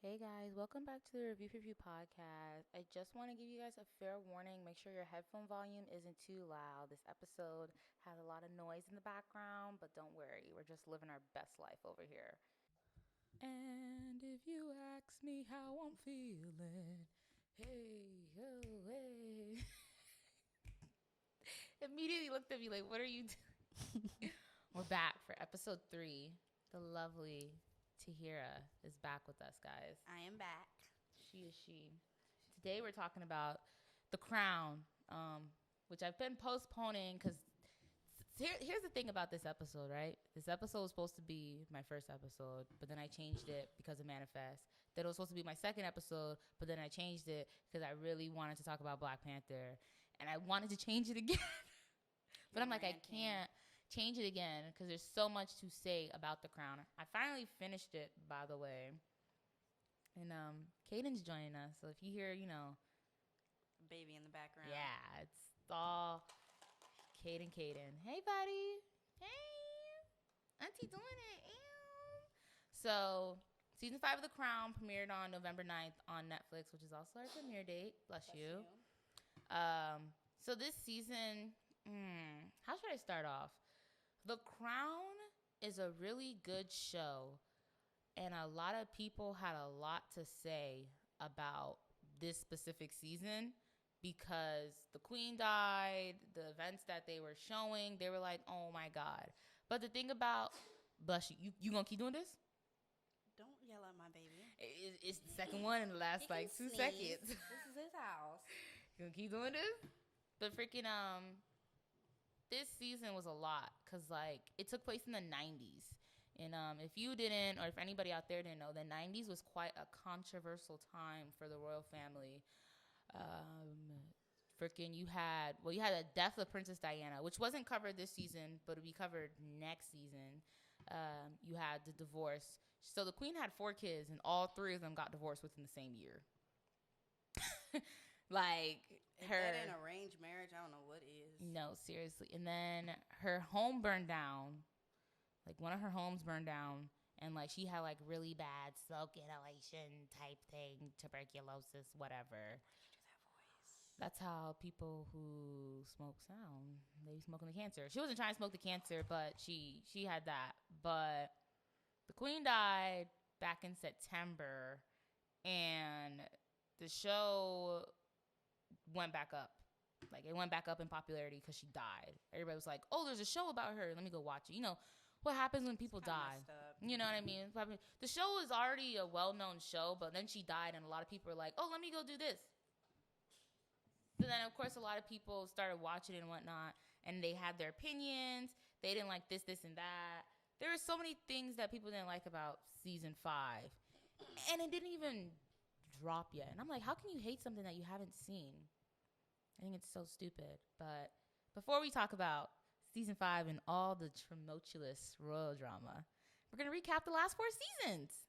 Hey guys, welcome back to the Review podcast. I just want to give you guys a fair warning. Make sure your headphone volume isn't too loud. This episode has a lot of noise in the background, but don't worry, we're just living our best life over here. And if you ask me how I'm feeling, hey, oh, hey. Immediately looked at me like, what are you doing? We're back for episode 3. The lovely Tahira is back with us, guys. I am back. She is she. Today we're talking about The Crown, which I've been postponing because here's the thing about this episode, right? This episode was supposed to be my first episode, but then I changed it because of Manifest. Then it was supposed to be my second episode, but then I changed it because I really wanted to talk about Black Panther, and I wanted to change it again. But I'm like, I can't change it again because there's so much to say about The Crown. I finally finished it, by the way. And Caden's joining us. So if you hear, Baby in the background. yeah, it's all Caden. Hey, buddy. Hey. Auntie doing it. Ew. So season 5 of The Crown premiered on November 9th on Netflix, which is also our premiere date. Bless you. So this season, how should I start off? The Crown is a really good show, and a lot of people had a lot to say about this specific season because the queen died, the events that they were showing, they were like, oh my God. But the thing about, bless you, you gonna keep doing this? Don't yell at my baby. It's the second one in the last like 2 seconds. This is his house. You gonna keep doing this? But freaking this season was a lot because like it took place in the 90s, and if you didn't, or if anybody out there didn't know, the 90s was quite a controversial time for the royal family. You had the death of Princess Diana, which wasn't covered this season, but it'll be covered next season. You had the divorce. So the queen had 4 kids, and all 3 of them got divorced within the same year. Like If her, that ain't arranged marriage, I don't know what is. no, seriously. And then her home burned down. Like one of her homes burned down, and like she had like really bad smoke inhalation type thing, tuberculosis, whatever. Why did you do that voice? That's how people who smoke sound. They be smoking the cancer. She wasn't trying to smoke the cancer, but she had that. But the queen died back in September, and the show went back up. Like it went back up in popularity because she died. Everybody was like, "Oh, there's a show about her. Let me go watch it." You know what happens when people die. You know what I mean? The show was already a well-known show, but then she died, and a lot of people were like, "Oh, let me go do this." So then, of course, a lot of people started watching it and whatnot, and they had their opinions. They didn't like this, and that. There were so many things that people didn't like about season 5, and it didn't even drop yet. And I'm like, how can you hate something that you haven't seen? I think it's so stupid. But before we talk about season 5 and all the tumultuous royal drama, we're going to recap the last 4 seasons.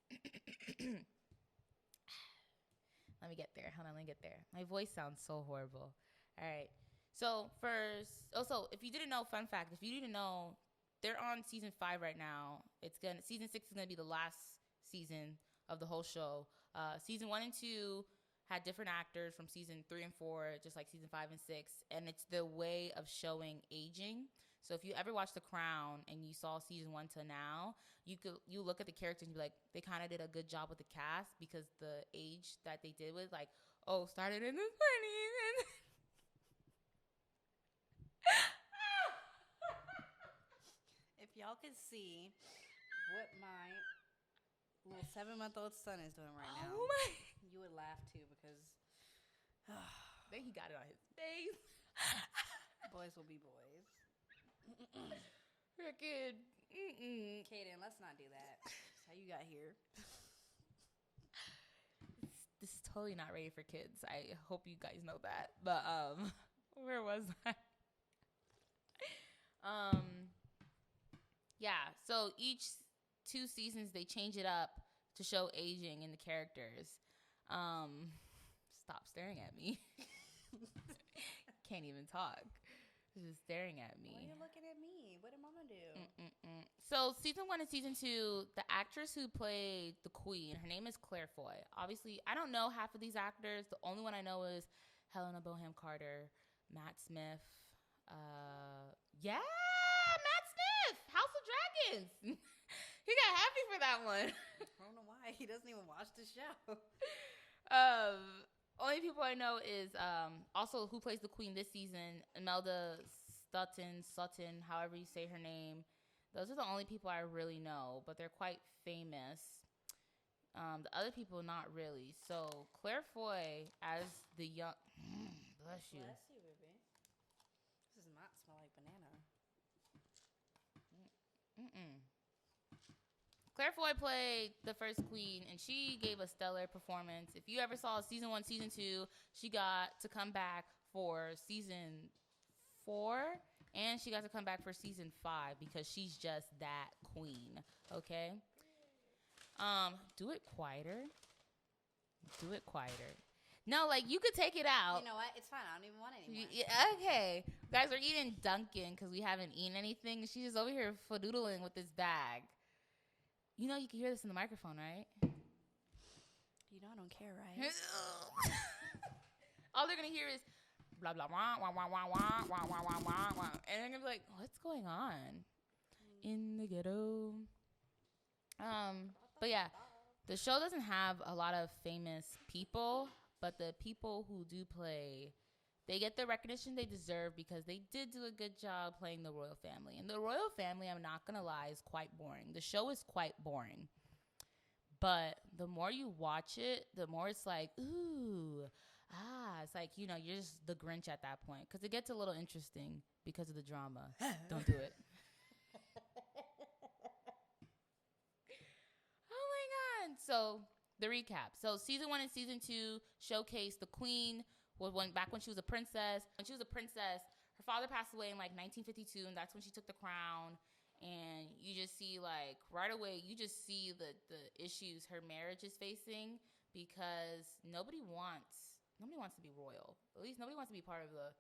Let me get there. Hold on, let me get there. My voice sounds so horrible. All right. So first, also, if you didn't know, fun fact, if you didn't know, they're on season 5 right now. Season 6 is going to be the last season of the whole show. Season 1 and 2 had different actors from season 3 and 4, just like season 5 and 6. And it's the way of showing aging. So if you ever watched The Crown and you saw season 1 to now, you look at the characters and be like, they kind of did a good job with the cast because the age that they did with, like, oh, started in the 20s. If y'all could see what my little 7-month-old son is doing right now, Oh my! you would laugh too because Then he got it on his face. boys will be boys. Freaking. Kaden, let's not do that. That's how you got here. This is totally not ready for kids. I hope you guys know that. But where was I? Yeah. So each 2 seasons they change it up to show aging in the characters. Stop staring at me. Can't even talk. Just staring at me. Why are you looking at me? What did Mama do? So season 1 and season 2, the actress who played the queen, her name is Claire Foy. Obviously, I don't know half of these actors. The only one I know is Helena Bonham Carter, Matt Smith. Yeah, Matt Smith, House of Dragons. He got happy for that one. I don't know why. He doesn't even watch the show. Only people I know is also who plays the queen this season, Imelda Sutton, however you say her name. Those are the only people I really know, but they're quite famous. The other people, not really. So Claire Foy as the young... bless you. Bless you, baby. This does not smell like banana. Claire Foy played the first queen, and she gave a stellar performance. If you ever saw season 1, season 2, she got to come back for season 4, and she got to come back for season 5 because she's just that queen. Okay. Do it quieter. Do it quieter. No, like you could take it out. You know what? It's fine. I don't even want it anymore. Yeah, okay, guys, we're eating Dunkin' because we haven't eaten anything. She's just over here fadoodling with this bag. You know you can hear this in the microphone, right? You know I don't care, right? All they're gonna hear is blah blah wah wah wah wah wah wah wah wah wah wah, and they're gonna be like, "What's going on in the ghetto?" But yeah, the show doesn't have a lot of famous people, but the people who do play, they get the recognition they deserve because they did do a good job playing the royal family. And the royal family, I'm not going to lie, is quite boring. The show is quite boring. But the more you watch it, the more it's like, ooh, it's like, you know, you're just the Grinch at that point. Because it gets a little interesting because of the drama. Don't do it. Oh my God. So the recap. So season 1 and season 2 showcase the queen back when she was a princess. When she was a princess, her father passed away in like 1952, and that's when she took the crown. And you just see like right away, you just see the issues her marriage is facing because nobody wants to be royal. At least nobody wants to be part of the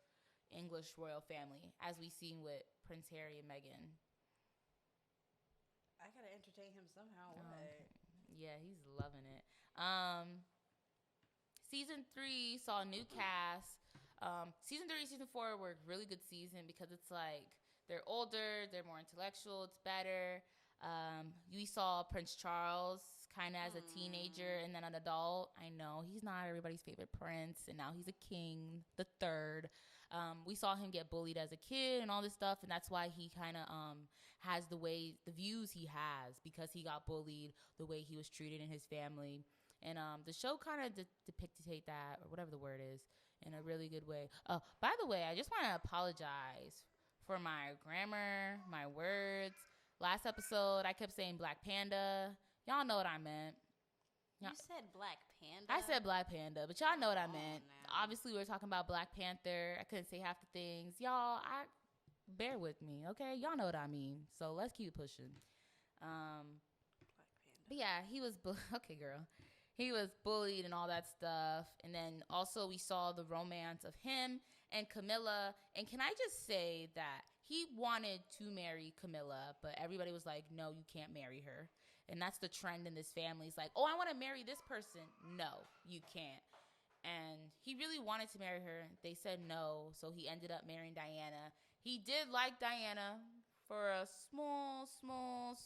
English royal family, as we've seen with Prince Harry and Meghan. I gotta entertain him somehow. Yeah, he's loving it. Season 3 saw a new cast. Season 3 and season 4 were a really good season because it's like they're older, they're more intellectual, it's better. We saw Prince Charles kind of as a teenager and then an adult. I know he's not everybody's favorite prince, and now he's a king, the third. We saw him get bullied as a kid and all this stuff, and that's why he kind of has the views he has because he got bullied, the way he was treated in his family. And the show kind of depicted that, or whatever the word is, in a really good way. Oh, by the way, I just want to apologize for my grammar, my words. Last episode, I kept saying Black Panda. Y'all know what I meant. You said Black Panda? I said Black Panda, but y'all know what I meant. Now. Obviously, we were talking about Black Panther. I couldn't say half the things. Y'all, bear with me, okay? Y'all know what I mean. So let's keep pushing. Black Panda. But yeah, he was... okay, girl. He was bullied and all that stuff. And then also we saw the romance of him and Camilla. And can I just say that he wanted to marry Camilla, but everybody was like, no, you can't marry her. And that's the trend in this family. It's like, oh, I want to marry this person. No, you can't. And he really wanted to marry her. They said no, so he ended up marrying Diana. He did like Diana for a small time.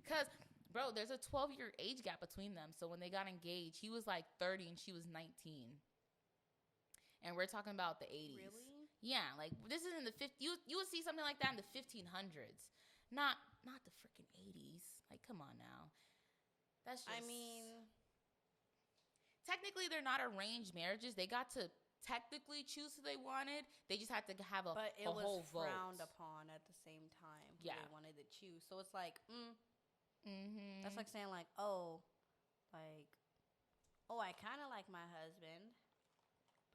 Because, bro, there's a 12-year age gap between them. So when they got engaged, he was like 30 and she was 19. And we're talking about the 80s. Really? Yeah, like this is in the 50s. You would see something like that in the 1500s. Not the freaking 80s. Like, come on now. That's just... I mean... Technically, they're not arranged marriages. They got to technically choose who they wanted. They just had to have a whole vote. But it was frowned upon at the same time. Yeah. They wanted to choose. So it's like, That's like saying like, I kind of like my husband.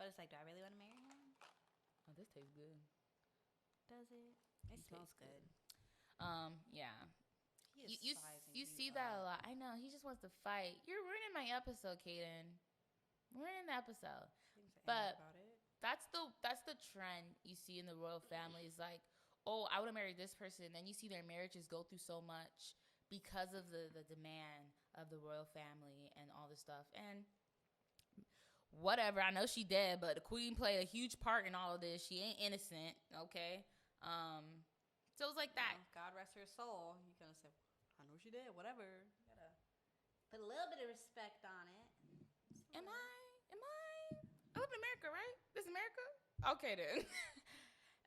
But it's like, do I really want to marry him? Oh, this tastes good. Does it? It smells good. Yeah. You see that a lot. I know. He just wants to fight. You're ruining my episode, Kaden. Ruining the episode. But that's the trend you see in the royal family is like, oh, I would have married this person. Then you see their marriages go through so much because of the demand of the royal family and all this stuff. And whatever, I know she dead, but the queen played a huge part in all of this. She ain't innocent, okay? So it was like that. God rest her soul. You kind of say, I know she did, whatever. You gotta put a little bit of respect on it. Am I live in America, right? This is America? Okay, then.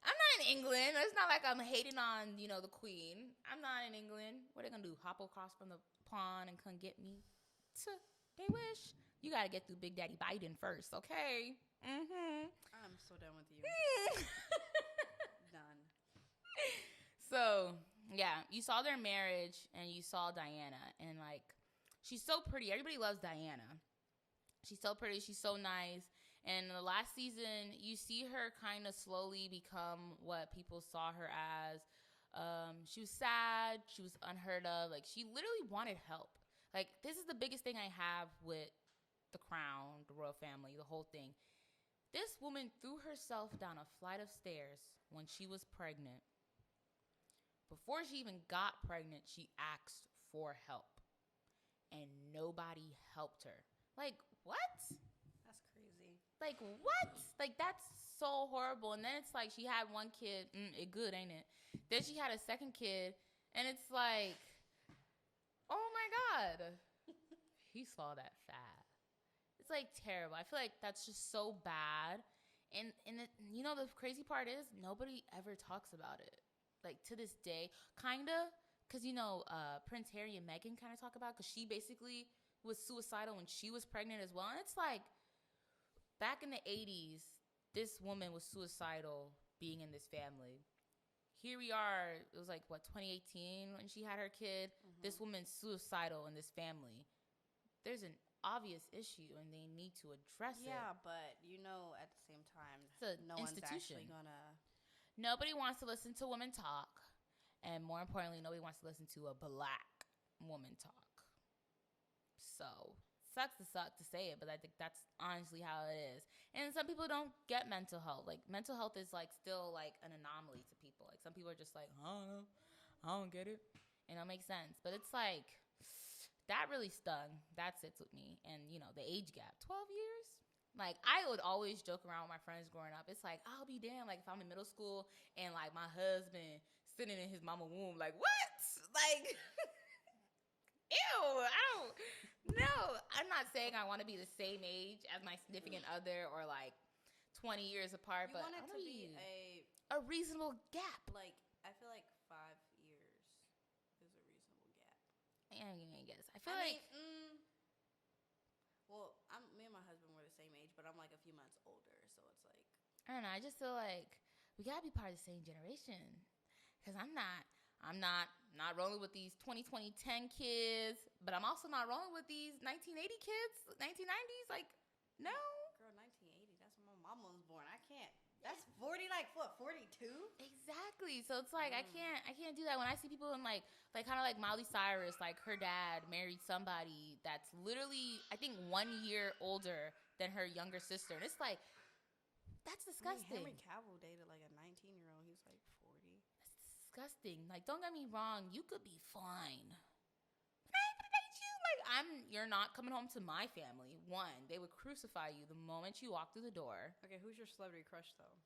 I'm not in England. It's not like I'm hating on, the queen. I'm not in England. What are they going to do? Hop across from the pond and come get me? They wish. You got to get through Big Daddy Biden first, okay? Mm-hmm. I'm so done with you. Done. So, yeah, you saw their marriage and you saw Diana. And, she's so pretty. Everybody loves Diana. She's so pretty. She's so nice. And the last season, you see her kind of slowly become what people saw her as. She was sad. She was unheard of. She literally wanted help. This is the biggest thing I have with the crown, the royal family, the whole thing. This woman threw herself down a flight of stairs when she was pregnant. Before she even got pregnant, she asked for help. And nobody helped her. What? What? That's so horrible. And then it's she had one kid. It good, ain't it? Then she had a second kid. And it's oh my God. He saw that fat. It's terrible. I feel that's just so bad. And the crazy part is nobody ever talks about it. To this day. Kind of. Because, Prince Harry and Meghan kind of talk about it. Because she basically was suicidal when she was pregnant as well. And it's back in the 80s, this woman was suicidal being in this family. Here we are, it was 2018 when she had her kid. Mm-hmm. This woman's suicidal in this family. There's an obvious issue and they need to address it. Yeah, but at the same time, no one's actually gonna... Nobody wants to listen to women talk. And more importantly, nobody wants to listen to a black woman talk. So... sucks to say it, but I think that's honestly how it is. And some people don't get mental health. Mental health is still an anomaly to people. Some people are just I don't know, I don't get it, and it makes sense. But it's that really stung. That sits with me. And the age gap, 12 years. I would always joke around with my friends growing up. It's I'll be damned if I'm in middle school and my husband sitting in his mama womb. What? Ew, I don't. No, I'm not saying I want to be the same age as my significant other or 20 years apart, but I want it to be a reasonable gap. I feel 5 years is a reasonable gap. I guess. I feel well, me and my husband were the same age, but I'm a few months older, so it's I don't know. I just feel we gotta be part of the same generation, because I'm not rolling with these 2010 kids, but I'm also not rolling with these 1980 kids, 1990s. No. Girl, 1980, that's when my mama was born. I can't. That's 40, 42? Exactly. So it's I can't do that. When I see people in kind of Miley Cyrus, her dad married somebody that's literally, I think, 1 year older than her younger sister. And it's that's disgusting. Henry Cavill dated a 19-year-old. He's 40. Disgusting. Don't get me wrong, you could be fine, but I ain't gonna date you. You're not coming home to my family. One, they would crucify you the moment you walk through the door. Okay, who's your celebrity crush though?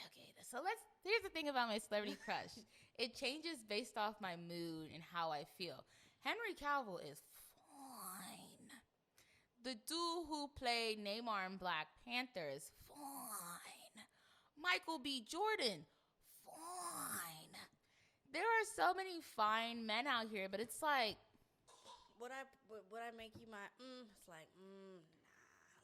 Okay, so here's the thing about my celebrity crush. It changes based off my mood and how I feel. Henry Cavill is fine. The dude who played Namor in Black Panther is fine. Michael B. Jordan, fine. There are so many fine men out here, but it's would I make you my it's nah.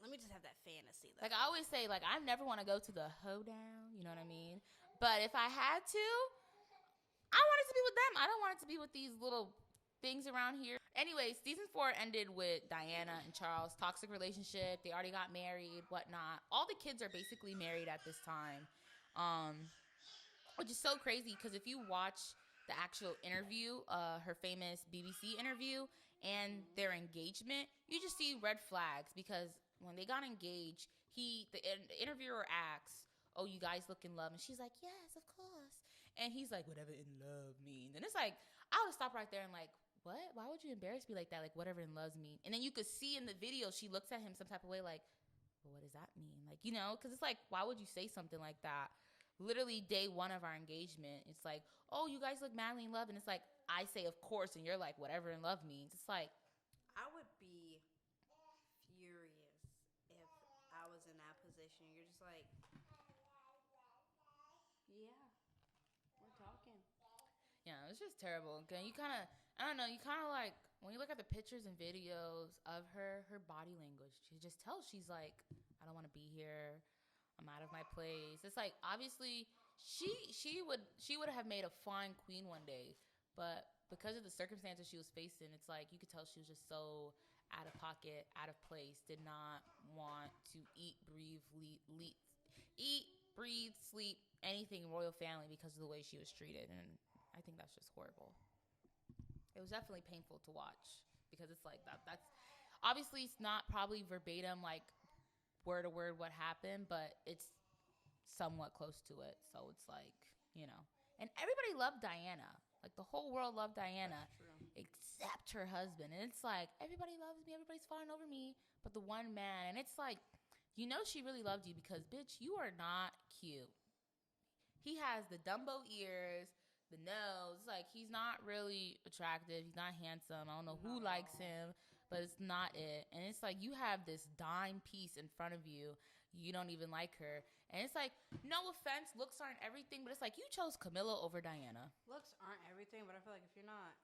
Let me just have that fantasy though. I always say, I never want to go to the hoedown, you know what I mean? But if I had to, I want it to be with them. I don't want it to be with these little things around here. Anyway, season 4 ended with Diana and Charles' toxic relationship. They already got married, whatnot. All the kids are basically married at this time. Which is so crazy, because if you watch the actual interview, her famous BBC interview, and their engagement, you just see red flags, because when they got engaged, the interviewer asks, "Oh, you guys look in love?" And she's like, "Yes, of course." And he's like, "Whatever in love means." And it's like, I would stop right there and like, what? Why would you embarrass me like that? Like, whatever in love means. And then you could see in the video, she looks at him some type of way like, well, what does that mean? Like, because it's like, why would you say something like that? Literally day one of our engagement, it's like, oh, you guys look madly in love. And it's like, I say, of course. And you're like, whatever in love means. It's like, I would be furious if I was in that position. You're just like, yeah, we're talking. yeah, it's just terrible. Okay, you kind of, I don't know, you kind of like, when you look at the pictures and videos of her body language, she just tells she's like, I don't want to be here. I'm out of my place. It's like, obviously, she would have made a fine queen one day, but because of the circumstances she was facing, it's like you could tell she was just so out of pocket, out of place. Did not want to eat, breathe, sleep, anything royal family because of the way she was treated, and I think that's just horrible. It was definitely painful to watch because it's like that's obviously it's not probably verbatim like word to word what happened, but it's somewhat close to it. So it's like, and everybody loved Diana. Like the whole world loved Diana except her husband. And it's like, everybody loves me, everybody's falling over me, but the one man. And it's like, she really loved you because, bitch, you are not cute. He has the Dumbo ears, the nose. It's like, he's not really attractive. He's not handsome. I don't know who likes him, but it's not it. And it's like, you have this dime piece in front of you. You don't even like her. And it's like, no offense, looks aren't everything, but it's like, you chose Camilla over Diana. Looks aren't everything, but I feel like if you're not,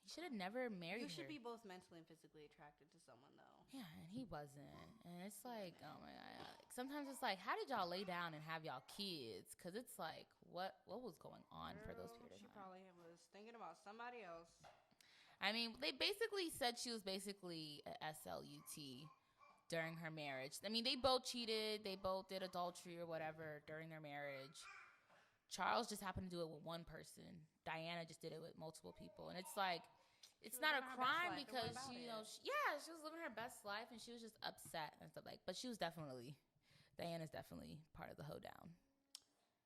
you should have never married her. You should be both mentally and physically attracted to someone, though. Yeah, and he wasn't. And it's like, oh my God. Like, sometimes it's like, how did y'all lay down and have y'all kids? Because it's like, what was going on for those periods of time? She probably was thinking about somebody else. I mean, they basically said she was basically a SLUT during her marriage. I mean, they both cheated. They both did adultery or whatever during their marriage. Charles just happened to do it with one person. Diana just did it with multiple people. And it's like, it's not a crime because, she was living her best life and she was just upset and stuff like. But she was Diana's definitely part of the hoedown.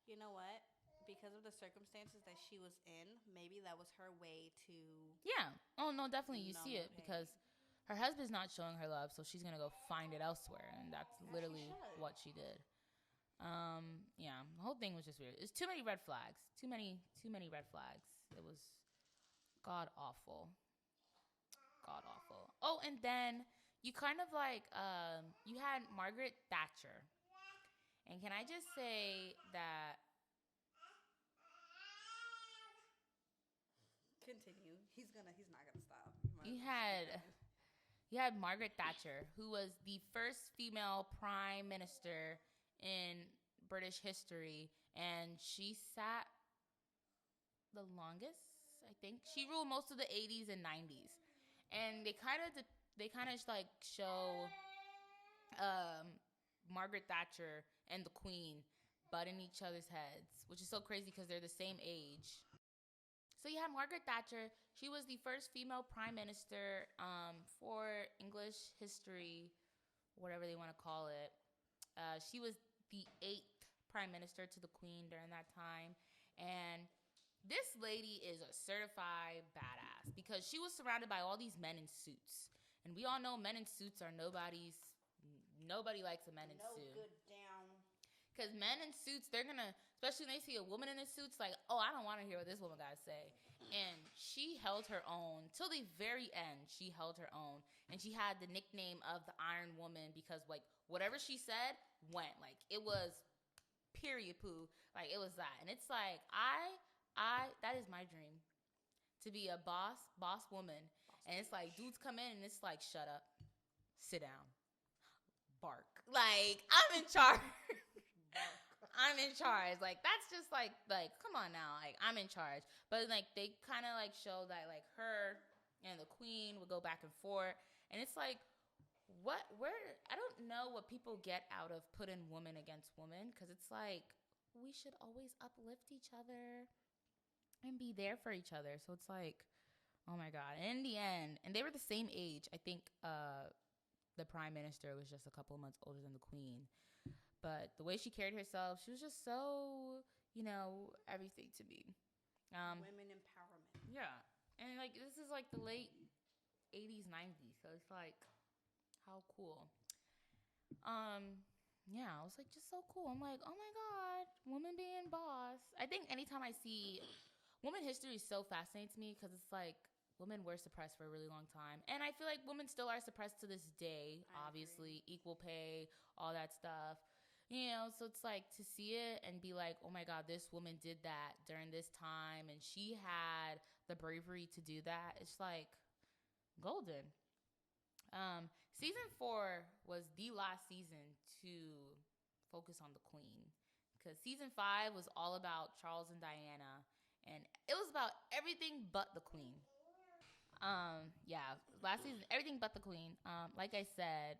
You know what? Because of the circumstances that she was in, maybe that was her way to... Yeah. Oh, no, definitely. You see it because her husband's not showing her love, so she's going to go find it elsewhere. And that's literally what she did. Yeah, the whole thing was just weird. It's too many red flags. Too many red flags. It was god awful. God awful. Oh, and then you kind of like you had Margaret Thatcher. And can I just say that continue. He's not gonna stop. You had Margaret Thatcher, who was the first female prime minister in British history, and she sat the longest, I think. She ruled most of the 80s and 90s. And they kind of like show Margaret Thatcher and the Queen butting each other's heads, which is so crazy because they're the same age. So you have Margaret Thatcher. She was the first female prime minister for English history, whatever they want to call it. She was the 8th prime minister to the Queen during that time. And this lady is a certified badass because she was surrounded by all these men in suits. And we all know men in suits are nobody likes a man in suit. No good damn. Because men in suits, they're going to, especially when they see a woman in a suit, it's like, oh, I don't want to hear what this woman got to say. And she held her own. Till the very end, she held her own. And she had the nickname of the Iron Woman because, like, whatever she said went. Like, it was period poo. Like, it was that. And it's like, that is my dream. To be a boss woman. And it's like, dudes come in and it's like, shut up. Sit down. Bark. Like, I'm in charge. I'm in charge. Like, that's just like, come on now. Like, I'm in charge. But, like, they kind of, like, show that, like, her and the Queen would go back and forth. And it's like, I don't know what people get out of putting woman against woman. Because it's like, we should always uplift each other and be there for each other. So it's like, oh, my God. And in the end, and they were the same age. I think the prime minister was just a couple of months older than the queen. But the way she carried herself, she was just so, everything to me. Women empowerment. Yeah. And like this is like the late 80s, 90s. So it's like how cool. Yeah, I was like just so cool. I'm like, oh my God, woman being boss. I think anytime I see woman history is so fascinating to me because it's like women were suppressed for a really long time. And I feel like women still are suppressed to this day, obviously, equal pay, all that stuff. So it's like to see it and be like, oh my God, this woman did that during this time and she had the bravery to do that. It's like golden. Season 4 was the last season to focus on the queen because season 5 was all about Charles and Diana, and it was about everything but the queen. Yeah, last season everything but the queen. Like I said,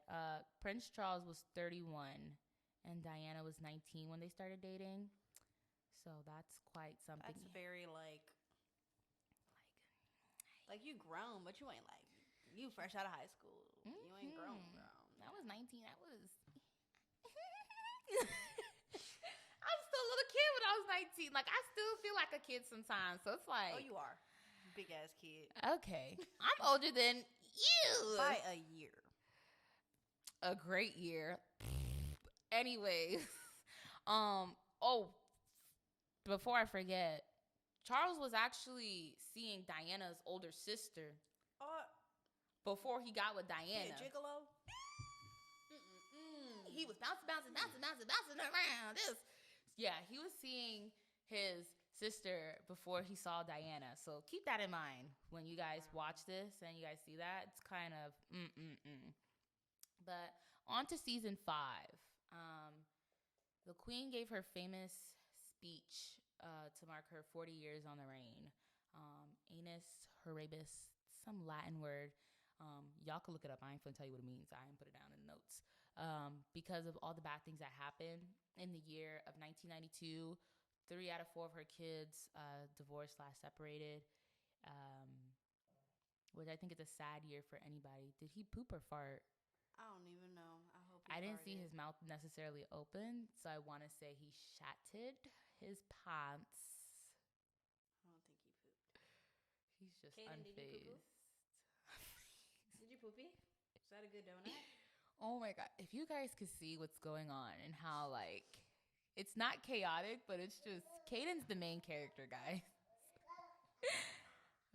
Prince Charles was 31, and Diana was 19 when they started dating. So that's quite something. That's very like you grown, but you ain't like you fresh out of high school. Mm-hmm. You ain't grown. That was 19. That was. I was still a little kid when I was 19. Like I still feel like a kid sometimes. So it's like. Oh, you are. Big ass kid. Okay. I'm older than you. By a year. A great year. Anyways. Before I forget, Charles was actually seeing Diana's older sister. Before he got with Diana. Yeah, gigolo? He was bouncing around. Yeah, he was seeing his sister before he saw Diana. So keep that in mind when you guys watch this and you guys see that. It's kind of But on to season 5. The queen gave her famous speech to mark her 40 years on the reign. Anus Horribus, some Latin word. Y'all can look it up. I ain't gonna tell you what it means. I ain't put it down in the notes. Because of all the bad things that happened in the year of 1992, 3 out of 4 of her kids divorced/separated, which I think is a sad year for anybody. Did he poop or fart? I don't even know. I didn't see his mouth necessarily open, so I want to say he shatted his pants. I don't think he pooped. He's just unfazed. Did you poopy? Is that a good donut? Oh my God. If you guys could see what's going on and how, like, it's not chaotic, but it's just, Caden's the main character, guys.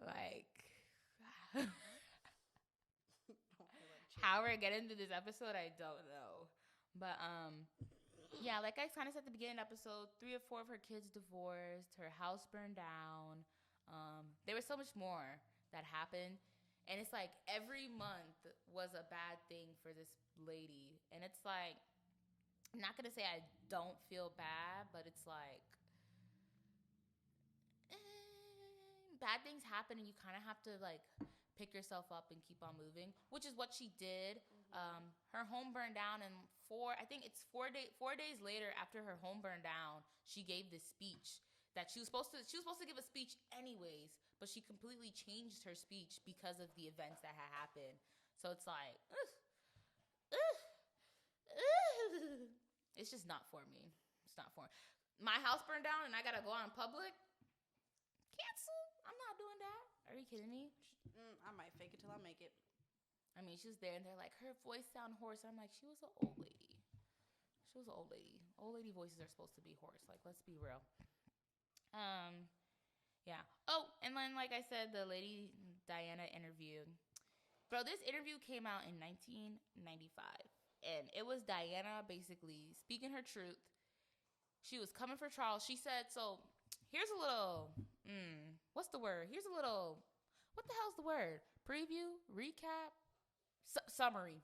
Like, how we're getting into this episode, I don't know. But, yeah, like I kind of said at the beginning of the episode, 3 or 4 of her kids divorced, her house burned down. There was so much more that happened. And it's like every month was a bad thing for this lady. And it's like, I'm not going to say I don't feel bad, but it's like, bad things happen and you kind of have to like pick yourself up and keep on moving, which is what she did. Her home burned down, and 4 days later after her home burned down, she gave this speech that she was supposed to give a speech anyways, but she completely changed her speech because of the events that had happened. So it's like, it's just not for me. It's not for me. My house burned down and I gotta go out in public. Cancel. I'm not doing that. Are you kidding me? I might fake it till I make it. I mean, she was there and they're like, her voice sound hoarse. I'm like, she was an old lady. She was an old lady. Old lady voices are supposed to be hoarse. Like, let's be real. Yeah. Oh, and then like I said, the lady Diana interview. Bro, this interview came out in 1995. And it was Diana basically speaking her truth. She was coming for Charles. She said, so here's a little, what's the word? Here's a little, what the hell's the word? Preview? Recap? Summary.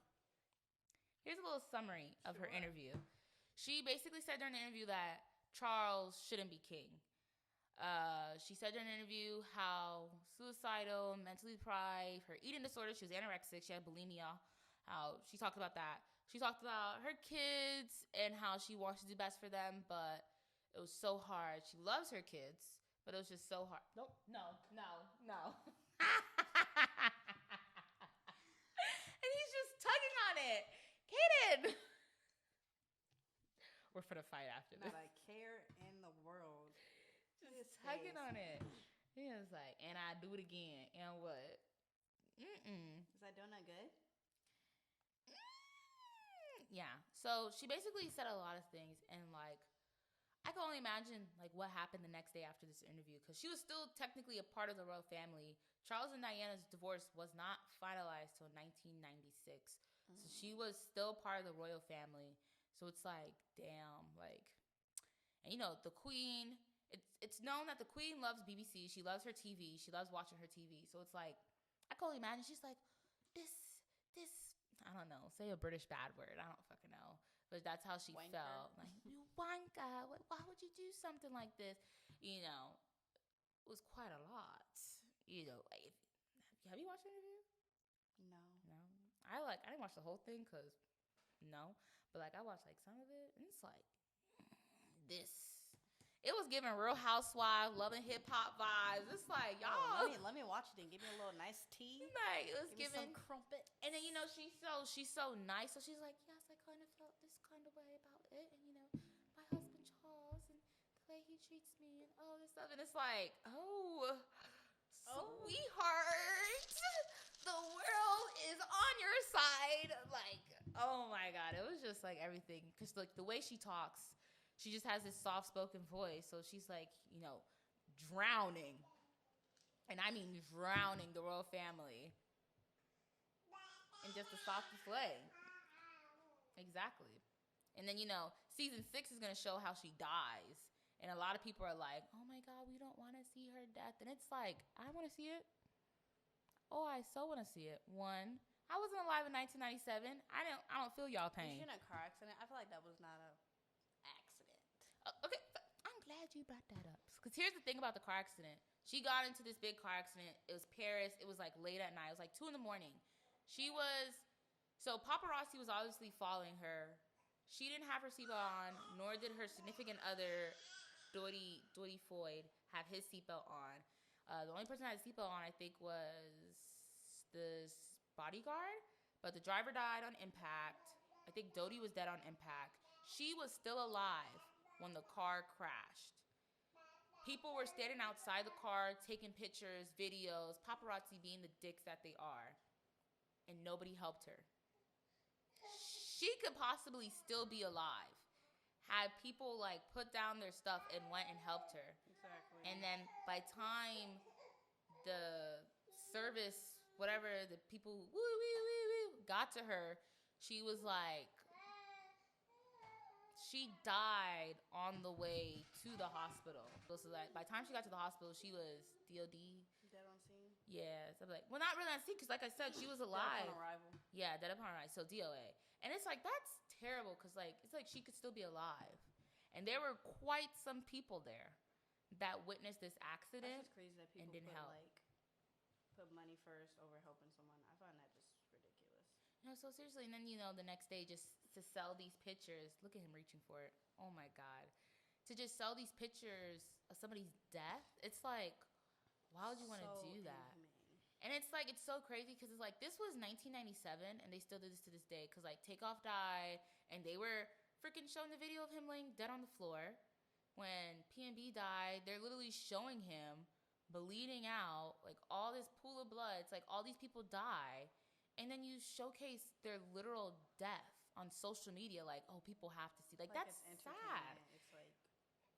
Here's a little summary of her interview. She basically said during the interview that Charles shouldn't be king. She said during an interview how suicidal, mentally deprived, her eating disorder, she was anorexic, she had bulimia, how she talked about that. She talked about her kids and how she wants to do best for them, but it was so hard. She loves her kids, but it was just so hard. Nope, no. And he's just tugging on it. for the fight after this. Not a care in the world. Just tugging on it. He was like, and I do it again. And what? Is that donut good? Yeah. So she basically said a lot of things, and like I can only imagine like what happened the next day after this interview, because she was still technically a part of the royal family. Charles and Diana's divorce was not finalized till 1996, so she was still part of the royal family. So it's like, damn, like, and you know the Queen. It's known that the Queen loves BBC. She loves her TV. She loves watching her TV. So it's like, I can only imagine she's like, this. I don't know. Say a British bad word. I don't fucking know. But that's how she Wanker. felt. Like, you wanker. Why would you do something like this? You know, it was quite a lot. You know, like, have you watched the interview? No. I didn't watch the whole thing because, no. But, like, I watched, like, some of it. And it's like, this. It was giving Real Housewives, Love and Hip Hop vibes. It's like, y'all. Let me watch it and give me a little nice tea. Like, it was give giving me some crumpets. And then, you know, she's so nice. So she's like, yes, I kind of felt this kind of way about it. And, you know, my husband Charles and the way he treats me and all this stuff. And it's like, sweetheart, the world is on your side. Like, oh my God. It was just like everything. Because, like, the way she talks, she just has this soft-spoken voice. So she's like, you know, drowning. And I mean drowning the royal family. In just the softest way. Exactly. And then, you know, season 6 is going to show how she dies. And a lot of people are like, oh my God, we don't want to see her death. And it's like, I want to see it. Oh, I so want to see it. One, I wasn't alive in 1997. I don't feel y'all pain. Was she in a car accident? I feel like that was not a accident. Okay, I'm glad you brought that up. Because here's the thing about the car accident. She got into this big car accident. It was Paris. It was like late at night. It was like 2 a.m. So paparazzi was obviously following her. She didn't have her seatbelt on, nor did her significant other, Dodi Floyd, have his seatbelt on. The only person that had a seatbelt on, I think, was this bodyguard. But the driver died on impact. I think Dodi was dead on impact. She was still alive when the car crashed. People were standing outside the car, taking pictures, videos, paparazzi being the dicks that they are. And nobody helped her. She could possibly still be alive had people like put down their stuff and went and helped her. Exactly. And then by time the service, whatever, the people got to her, she was like, she died on the way to the hospital. So like by the time she got to the hospital, she was DOD. Dead on scene? Yeah. So like, well, not really on scene, because like I said, she was alive. Dead upon arrival. Yeah, dead upon arrival. So DOA. And it's like, that's terrible, because like, it's like she could still be alive. And there were quite some people there that witnessed this accident. That's just crazy that people and didn't help. Put money first over helping someone. I find that just ridiculous. No, so seriously, and then, you know, the next day just to sell these pictures. Look at him reaching for it. Oh my God. To just sell these pictures of somebody's death. It's like, why would you want to do that? Inhumane. And it's like, it's so crazy, because it's like, this was 1997 and they still do this to this day. Because like Takeoff died and they were freaking showing the video of him laying dead on the floor. When P&B died, they're literally showing him bleeding out, like all this pool of blood. It's like all these people die. And then you showcase their literal death on social media. Like, oh, people have to see. Like that's sad. It's like,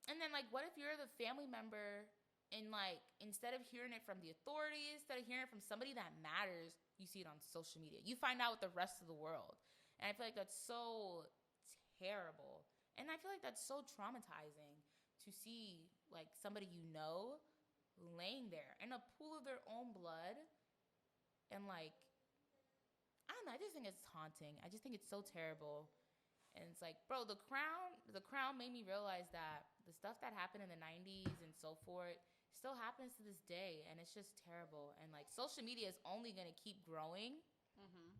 and then like, what if you're the family member and like, instead of hearing it from the authorities, instead of hearing it from somebody that matters, you see it on social media. You find out with the rest of the world. And I feel like that's so terrible. And I feel like that's so traumatizing to see like somebody you know laying there in a pool of their own blood. And like, I don't know, I just think it's haunting. I just think it's so terrible. And it's like, bro, the crown made me realize that the stuff that happened in the 90s and so forth still happens to this day. And it's just terrible. And like, social media is only going to keep growing. mm-hmm.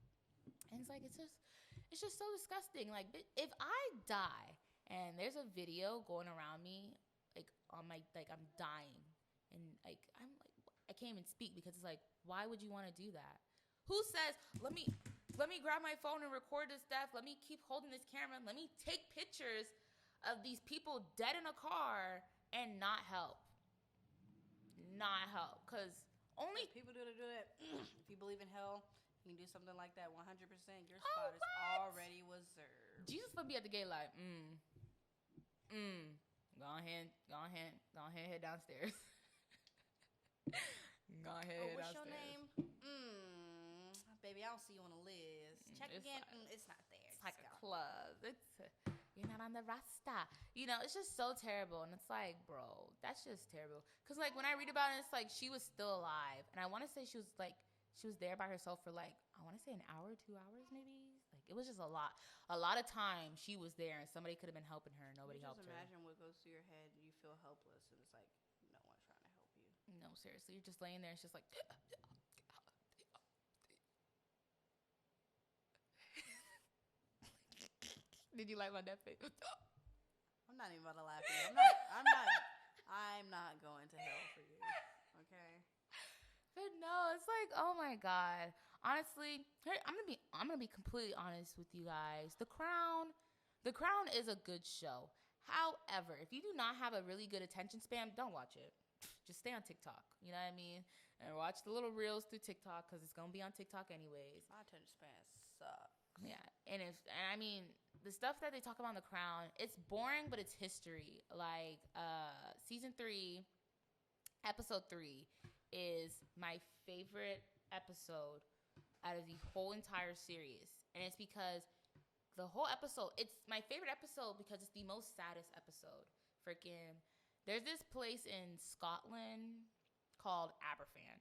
And it's like, it's just so disgusting. Like, if I die and there's a video going around me, like on my, like I'm dying, and like I'm like, I can't even speak, because it's like, why would you want to do that? Who says, let me grab my phone and record this death. Let me keep holding this camera. Let me take pictures of these people dead in a car and not help. Not help. Because only people do it. If you believe in hell, you can do something like that 100%. Your spot is already reserved. Jesus would be at the gate like, Go ahead, head downstairs. Go ahead, what's downstairs. your name? Baby, I don't see you on the list. Check again. It's not there. It's like a club. You're not on the roster. It's just so terrible. And it's like, bro, that's just terrible. Because, like, when I read about it, it's like she was still alive. And I want to say she was there by herself for, like, I want to say an hour, 2 hours maybe. Like, it was just a lot of time she was there. And somebody could have been helping her. Nobody helped her. Just imagine what goes through your head. You feel helpless. And it's like, no one's trying to help you. No, seriously. You're just laying there. It's just like... Did you like my death face? I'm not even about to laugh at you. I'm not going to hell for you. Okay. But no, it's like, oh my God. Honestly, I'm gonna be completely honest with you guys. The Crown is a good show. However, if you do not have a really good attention span, don't watch it. Just stay on TikTok. You know what I mean? And watch the little reels through TikTok because it's gonna be on TikTok anyways. My attention span sucks. Yeah, and I mean, the stuff that they talk about in The Crown, it's boring, but it's history. Like, season 3, episode 3 is my favorite episode out of the whole entire series. And it's because the whole episode, it's my favorite episode because it's the most saddest episode. Freaking, there's this place in Scotland called Aberfan.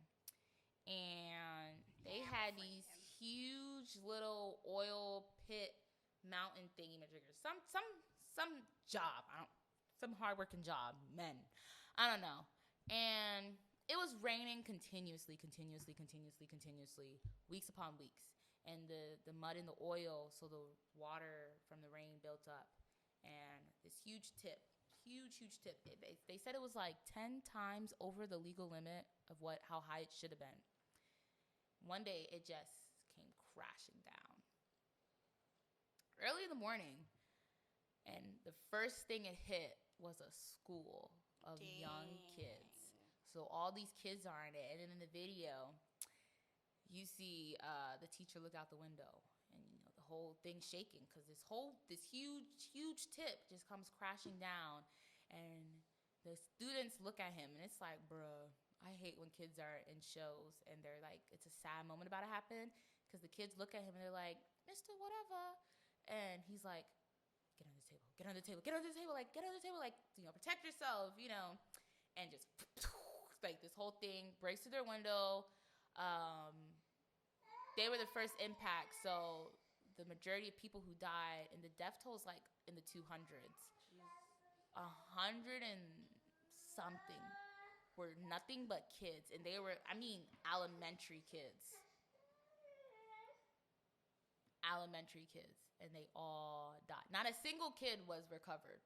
And they had these huge little oil pit mountain thingy-majiggers. Some job. Some hardworking job. Men. I don't know. And it was raining continuously, weeks upon weeks. And the mud and the oil, so the water from the rain built up. And this huge tip. They said it was like 10 times over the legal limit of how high it should have been. One day, it just came crashing down. Early in the morning, and the first thing it hit was a school of young kids. So all these kids are in it. And then in the video, you see the teacher look out the window. And, the whole thing's shaking because this huge tip just comes crashing down. And the students look at him, and it's like, bruh, I hate when kids are in shows and they're like, it's a sad moment about to happen because the kids look at him and they're like, Mr. Whatever. And he's like, get under the table, like, protect yourself, and just like this whole thing breaks through their window. They were the first impact. So the majority of people who died, and the death toll is like in the 200s. 100 and something were nothing but kids, and they were, elementary kids, and they all died. Not a single kid was recovered.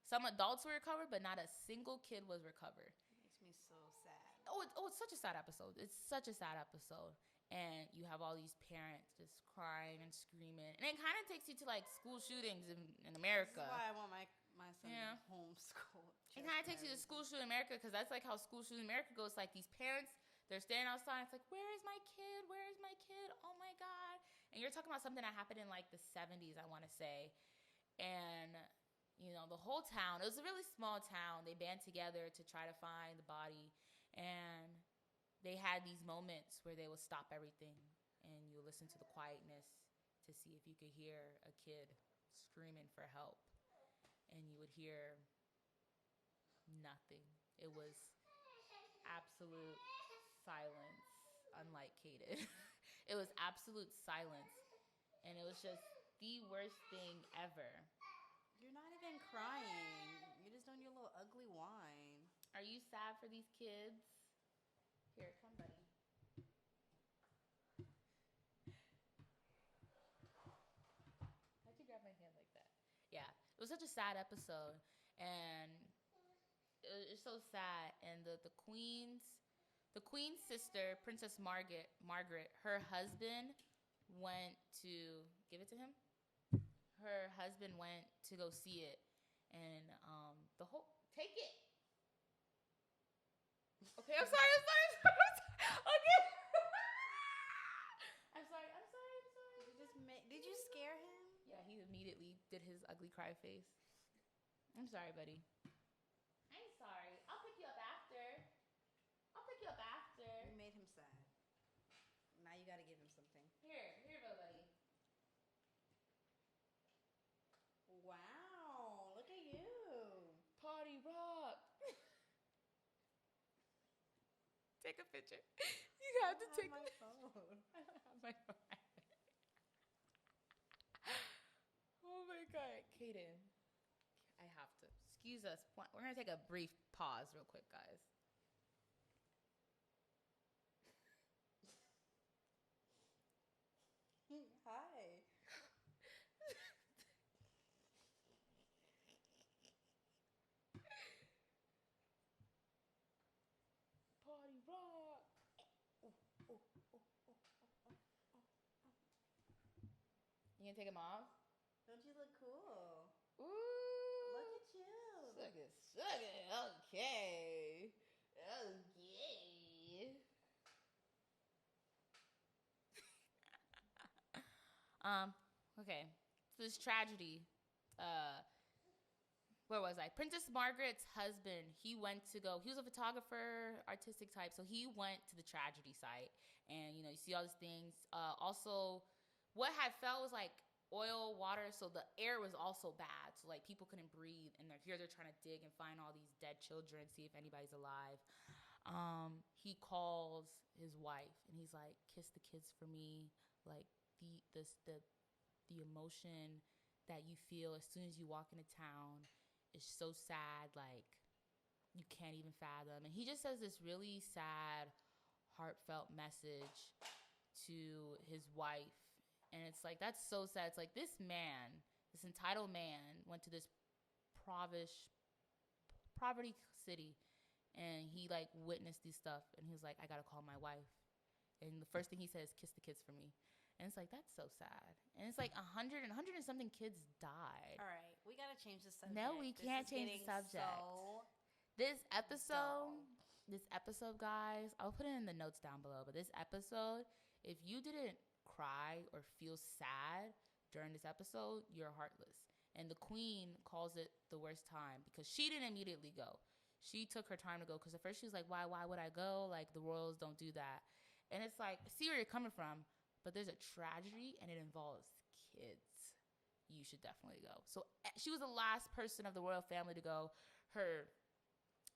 Some adults were recovered, but not a single kid was recovered. It makes me so sad. It's such a sad episode. And you have all these parents just crying and screaming, and it kind of takes you to like school shootings in America. That's why I want my son homeschool. It kind of takes you to school shooting in America because that's like how school shooting in America goes. Like these parents, they're standing outside. It's like, where is my kid? Oh my God! And you're talking about something that happened in like the 70s, I want to say. And the whole town. It was a really small town. They band together to try to find the body, and they had these moments where they would stop everything, and you listen to the quietness to see if you could hear a kid screaming for help. And you would hear nothing. It was absolute silence, unlike Kaden. It was absolute silence. And it was just the worst thing ever. You're not even crying. You're just doing your little ugly whine. Are you sad for these kids? Here, come, buddy. How'd you grab my hand like that? Yeah, it was such a sad episode, and it's so sad. And the queen's sister, Princess Margaret, her husband went to give it to him. Her husband went to go see it, and the whole take it. Okay, I'm sorry. Okay. I'm sorry. Did you scare him? Yeah, he immediately did his ugly cry face. I'm sorry, buddy. I'm sorry. I'll pick you up after. You made him sad. Now you gotta give him something. Here you go, buddy. Wow, look at you. Party rock. Take a picture. You have to take my phone. I don't have my phone. Oh my God, Kaden. I have to. Excuse us. We're going to take a brief pause real quick, guys. Hi. Party rock. You gonna take him off? Don't you look cool? Ooh. Look at you. Suck it. Okay. Okay. So this tragedy. Where was I? Princess Margaret's husband, he was a photographer, artistic type, so he went to the tragedy site. And, you see all these things. Also, what had fell was like oil, water, so the air was also bad. So, like, people couldn't breathe. And they're trying to dig and find all these dead children, see if anybody's alive. He calls his wife, and he's like, kiss the kids for me. Like, the emotion that you feel as soon as you walk into town is so sad, like you can't even fathom. And he just says this really sad, heartfelt message to his wife. And it's like, that's so sad. It's like this entitled man went to this poverty city, and he like witnessed this stuff, and he was like, I gotta call my wife. And the first thing he says, kiss the kids for me. And it's like, that's so sad. And it's like 100 and something kids died. All right, we got to change the subject. No, we can't change the subject. This episode, guys, I'll put it in the notes down below. But this episode, if you didn't cry or feel sad during this episode, you're heartless. And the queen calls it the worst time because she didn't immediately go. She took her time to go because at first she was like, why would I go? Like, the royals don't do that. And it's like, I see where you're coming from. But there's a tragedy, and it involves kids. You should definitely go. So she was the last person of the royal family to go. Her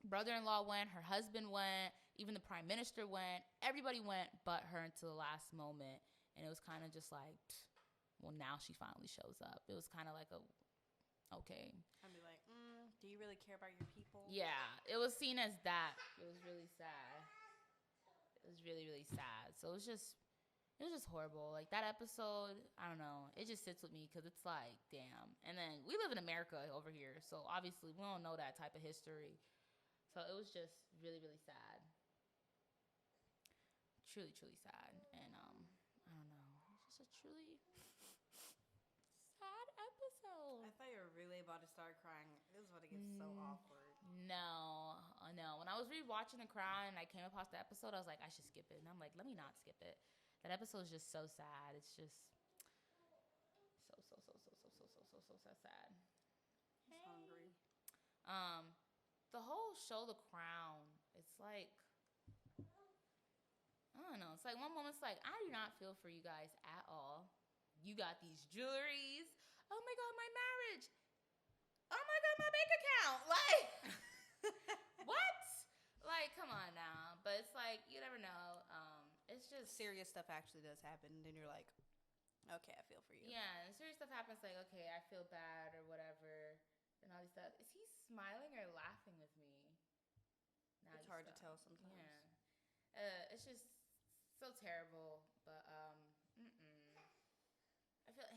brother-in-law went. Her husband went. Even the prime minister went. Everybody went but her until the last moment. And it was kind of just like, well, now she finally shows up. It was kind of like okay. I'd be like, do you really care about your people? Yeah, it was seen as that. It was really sad. It was really, really sad. So it was just horrible. Like, that episode, I don't know. It just sits with me because it's like, damn. And then we live in America over here, so obviously we don't know that type of history. So it was just really, really sad. Truly, truly sad. And I don't know. It's just a truly sad episode. I thought you were really about to start crying. This is what it gets so awkward. No. When I was rewatching The Crown and I came across the episode, I was like, I should skip it. And I'm like, let me not skip it. That episode is just so sad. It's just so sad. I'm hungry. The whole show, The Crown, it's like, I don't know. It's like one moment it's like, I do not feel for you guys at all. You got these jewelries. Oh my God, my marriage. Oh my God, my bank account. Like, what? Like, come on now. But it's like, you never know. It's just serious stuff actually does happen, and then you're like, okay, I feel for you. Yeah, and serious stuff happens, like, okay, I feel bad or whatever, and all these stuff. Is he smiling or laughing with me? Now it's hard to tell sometimes. Yeah, it's just so terrible. But I feel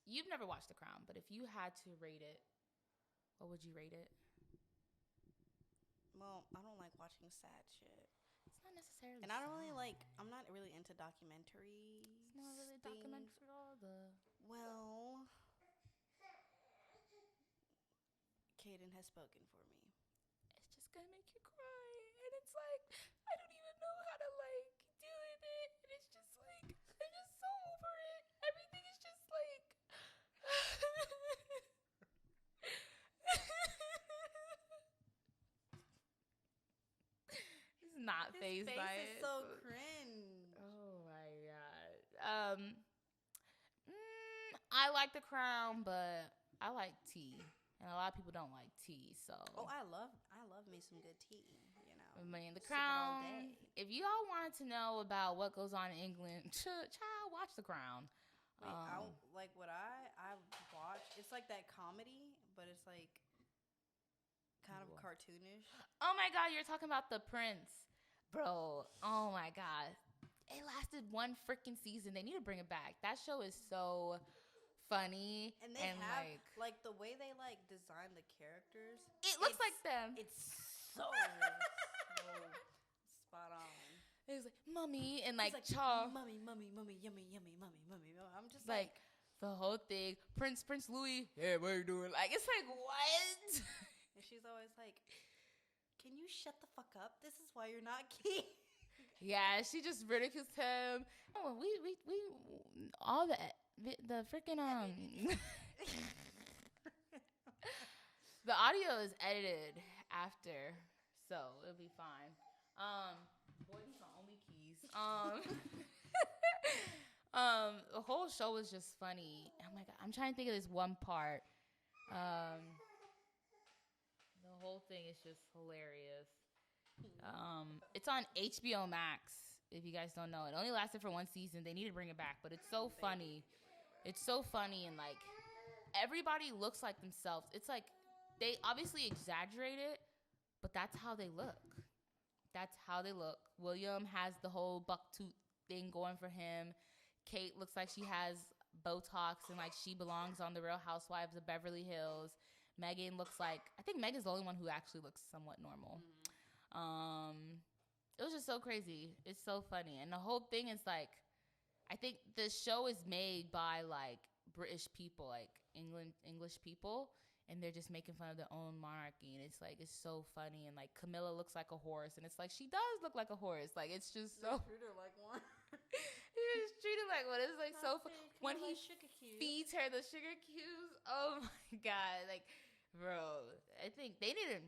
you've never watched The Crown, but if you had to rate it, what would you rate it? Well, I don't like watching sad shit. It's not necessarily. And I don't really like. I'm not really into documentaries. It's not really documentary at all. Well, Kaden has spoken for me. It's just gonna make you cry, and it's like I don't even know how to like deal with it, and it's just like I'm just so over it. Everything is just like. He's not His phased face by is it. so cringe. Oh my god. I like The Crown, but I like tea, and a lot of people don't like tea. So. Oh, I love me some good tea. You know. I mean, The Sip it all Crown. day. If you all wanted to know about what goes on in England, child, watch The Crown. Wait, what I watch. It's like that comedy, but it's like kind of cartoonish. Oh my god, you're talking about The Prince, bro. Oh my god, it lasted one freaking season. They need to bring it back. That show is so funny, and they have like the way they like design the characters. It looks like them. It's so spot on. It's like mommy and like Chaw. Mummy, yummy. I'm just like the whole thing. Prince Louis. Yeah, what are you doing? Like it's like what? And she's always like, "Can you shut the fuck up? This is why you're not king." Yeah, she just ridicules him. Oh, we all the freaking the audio is edited after, so it'll be fine. Boy, these are only keys. The whole show was just funny. Oh my god, I'm trying to think of this one part. The whole thing is just hilarious. It's on HBO Max. If you guys don't know, it only lasted for one season. They need to bring it back, but it's so funny. It's so funny, and like everybody looks like themselves. It's like they obviously exaggerate it, but that's how they look. That's how they look. William has the whole buck tooth thing going for him. Kate looks like she has Botox and like she belongs on the Real Housewives of Beverly Hills. Megan looks like, I think Megan's the only one who actually looks somewhat normal. It was just so crazy. It's so funny. And the whole thing is like, I think the show is made by like British people, like English people, and they're just making fun of their own monarchy. And it's like, it's so funny. And like Camilla looks like a horse, and it's like, she does look like a horse. Like, it's just so. Treat her like one. He just treated like one. It's like so when he feeds her the sugar cubes. Oh my god, like, bro, I think they need to.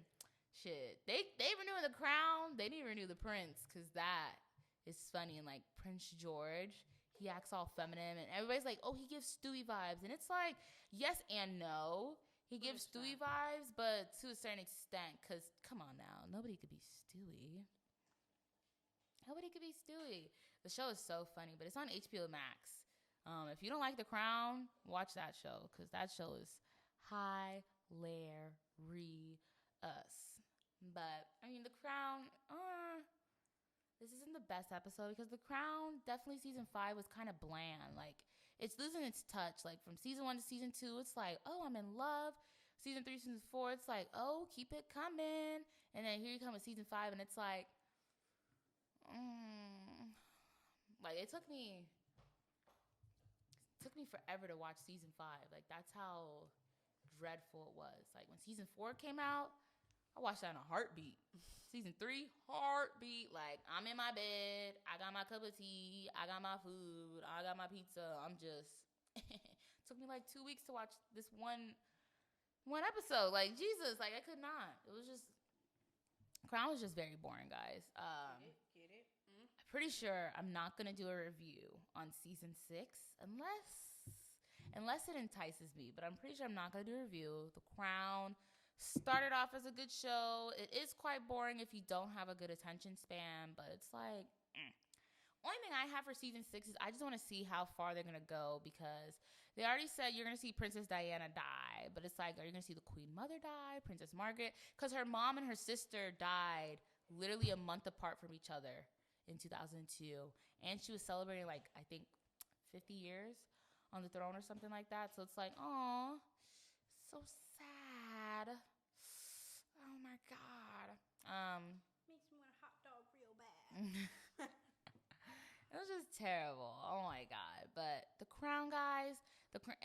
Shit, they renewing The Crown. They need to renew The Prince, because that is funny. And like Prince George, he acts all feminine, and everybody's like, oh, he gives Stewie vibes, and it's like, yes and no. He gives Stewie vibes, but to a certain extent, because come on now, nobody could be Stewie. Nobody could be Stewie. The show is so funny, but it's on HBO Max. If you don't like The Crown, watch that show, because that show is hilarious. But, I mean, The Crown, this isn't the best episode, because The Crown, definitely season 5 was kind of bland. Like, it's losing its touch. Like, from season 1 to season 2, it's like, oh, I'm in love. Season 3, season 4, it's like, oh, keep it coming. And then here you come with season 5, and it's like, like, it took me forever to watch season 5. Like, that's how dreadful it was. Like, when season 4 came out, I watched that in a heartbeat. Season 3, heartbeat. Like, I'm in my bed. I got my cup of tea. I got my food. I got my pizza. I'm just. It took me like 2 weeks to watch this one episode. Like, Jesus. Like, I could not. It was just. Crown was just very boring, guys. Get it? I'm pretty sure I'm not going to do a review on season 6 unless it entices me. But I'm pretty sure I'm not going to do a review. The Crown started off as a good show. It is quite boring if you don't have a good attention span, but it's like, only thing I have for season 6 is I just want to see how far they're going to go, because they already said you're going to see Princess Diana die, but it's like, are you going to see the Queen Mother die, Princess Margaret? Because her mom and her sister died literally a month apart from each other in 2002, and she was celebrating like, I think 50 years on the throne or something like that. So it's like, aw, so sad. Oh my god. Makes me want a hot dog real bad. It was just terrible. Oh my god. But The Crown, guys,